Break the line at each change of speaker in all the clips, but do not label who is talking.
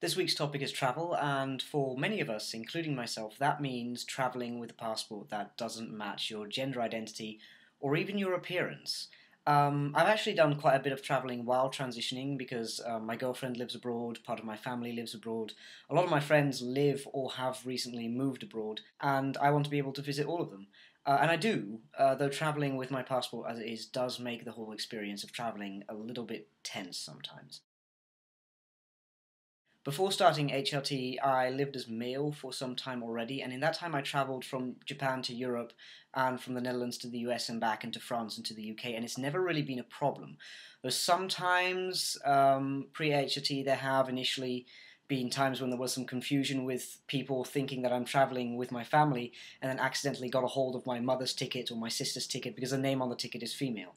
This week's topic is travel, and for many of us, including myself, that means traveling with a passport that doesn't match your gender identity or even your appearance. I've actually done quite a bit of traveling while transitioning because my girlfriend lives abroad, part of my family lives abroad, a lot of my friends live or have recently moved abroad, and I want to be able to visit all of them. And I do, though traveling with my passport as it is does make the whole experience of traveling a little bit tense sometimes. Before starting HRT, I lived as male for some time already, and in that time I travelled from Japan to Europe and from the Netherlands to the US and back into France and to the UK, and it's never really been a problem. There's sometimes pre-HRT there have initially been times when there was some confusion with people thinking that I'm travelling with my family and then accidentally got a hold of my mother's ticket or my sister's ticket because the name on the ticket is female.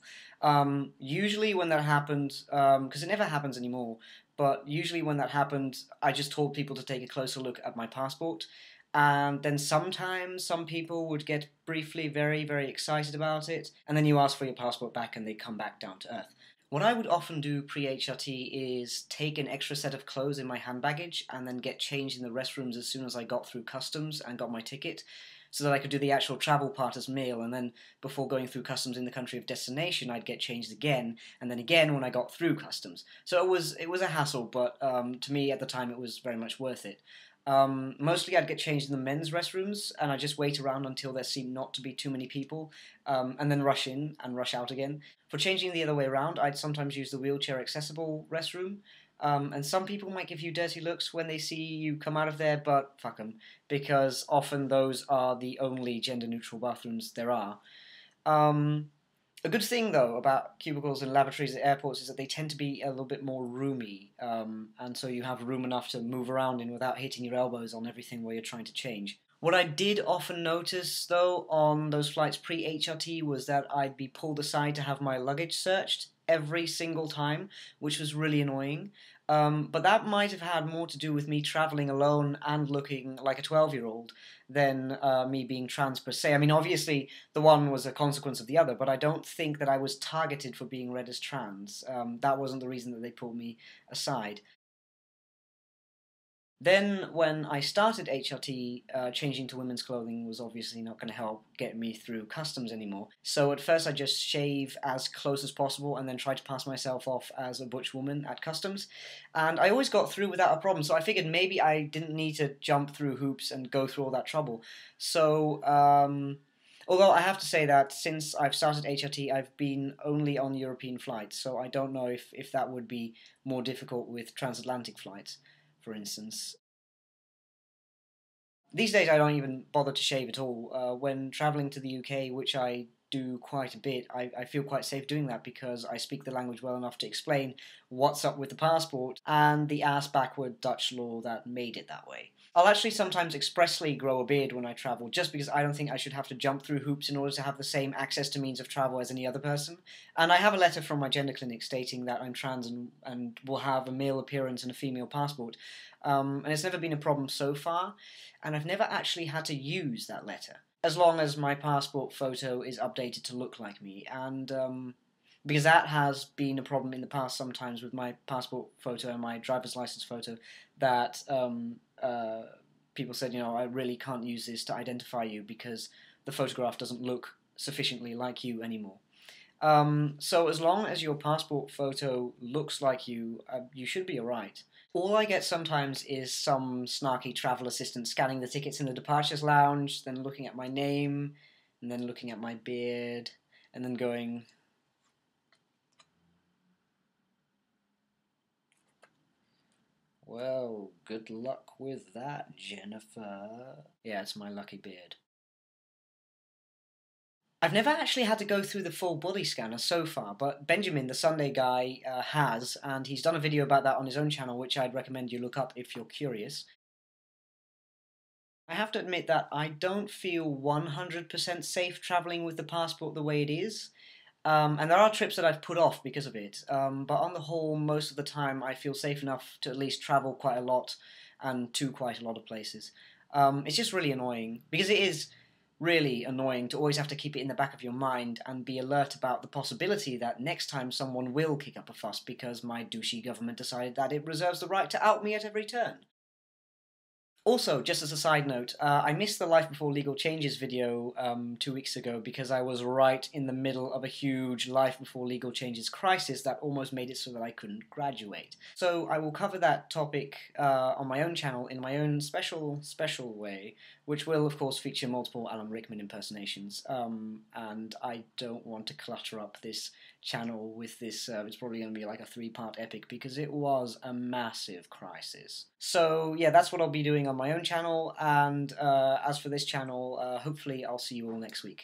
Usually when that happened, because it never happens anymore, but usually when that happened, I just told people to take a closer look at my passport. And then sometimes some people would get briefly very, very excited about it, and then you ask for your passport back and they come back down to earth. What I would often do pre-HRT is take an extra set of clothes in my hand baggage and then get changed in the restrooms as soon as I got through customs and got my ticket, so that I could do the actual travel part as male, and then before going through customs in the country of destination, I'd get changed again, and then again when I got through customs. So it was a hassle, but to me at the time it was very much worth it. Mostly I'd get changed in the men's restrooms, and I'd just wait around until there seemed not to be too many people, and then rush in and rush out again. For changing the other way around, I'd sometimes use the wheelchair accessible restroom, and some people might give you dirty looks when they see you come out of there, but fuck them, because often those are the only gender-neutral bathrooms there are. Um, a good thing, though, about cubicles and lavatories at airports is that they tend to be a little bit more roomy, and so you have room enough to move around in without hitting your elbows on everything while you're trying to change. What I did often notice, though, on those flights pre-HRT was that I'd be pulled aside to have my luggage searched every single time, which was really annoying. But that might have had more to do with me traveling alone and looking like a 12-year-old than me being trans per se. I mean, obviously, the one was a consequence of the other, but I don't think that I was targeted for being read as trans. That wasn't the reason that they pulled me aside. Then, when I started HRT, changing to women's clothing was obviously not going to help get me through customs anymore. So at first I just shave as close as possible and then try to pass myself off as a butch woman at customs. And I always got through without a problem, so I figured maybe I didn't need to jump through hoops and go through all that trouble. So, although I have to say that since I've started HRT, I've been only on European flights, so I don't know if that would be more difficult with transatlantic flights, for instance. These days I don't even bother to shave at all. When traveling to the UK, which I do quite a bit, I feel quite safe doing that because I speak the language well enough to explain what's up with the passport and the ass-backward Dutch law that made it that way. I'll actually sometimes expressly grow a beard when I travel, just because I don't think I should have to jump through hoops in order to have the same access to means of travel as any other person. And I have a letter from my gender clinic stating that I'm trans and will have a male appearance and a female passport. And it's never been a problem so far, and I've never actually had to use that letter, as long as my passport photo is updated to look like me, and because that has been a problem in the past sometimes with my passport photo and my driver's license photo, that people said, I really can't use this to identify you because the photograph doesn't look sufficiently like you anymore. So as long as your passport photo looks like you should be alright. All I get sometimes is some snarky travel assistant scanning the tickets in the departures lounge, then looking at my name, and then looking at my beard, and then going, "Well, good luck with that, Jennifer." Yeah, it's my lucky beard. I've never actually had to go through the full body scanner so far, but Benjamin, the Sunday guy, has, and he's done a video about that on his own channel, which I'd recommend you look up if you're curious. I have to admit that I don't feel 100% safe travelling with the passport the way it is, and there are trips that I've put off because of it, but on the whole, most of the time I feel safe enough to at least travel quite a lot and to quite a lot of places. It's just really annoying, because it is really annoying to always have to keep it in the back of your mind and be alert about the possibility that next time someone will kick up a fuss because my douchey government decided that it reserves the right to out me at every turn. Also, just as a side note, I missed the Life Before Legal Changes video 2 weeks ago because I was right in the middle of a huge Life Before Legal Changes crisis that almost made it so that I couldn't graduate. So I will cover that topic on my own channel in my own special way, which will, of course, feature multiple Alan Rickman impersonations. And I don't want to clutter up this channel with this. It's probably going to be like a 3-part epic because it was a massive crisis. So yeah, that's what I'll be doing on my own channel, and as for this channel, hopefully I'll see you all next week.